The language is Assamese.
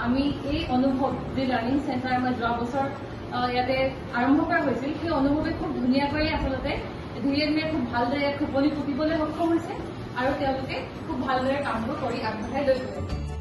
আমি এই অনুভৱ যি লাৰ্ণিং চেণ্টাৰ আমাৰ যোৱা বছৰ ইয়াতে আৰম্ভ কৰা হৈছিল সেই অনুভৱে খুব ধুনীয়াকৈ আচলতে ধীৰে ধীৰে খুব ভালদৰে খোপনি পুতিবলৈ সক্ষম হৈছে আৰু তেওঁলোকে খুব ভালদৰে কামবোৰ কৰি আগবঢ়াই লৈ গৈছে।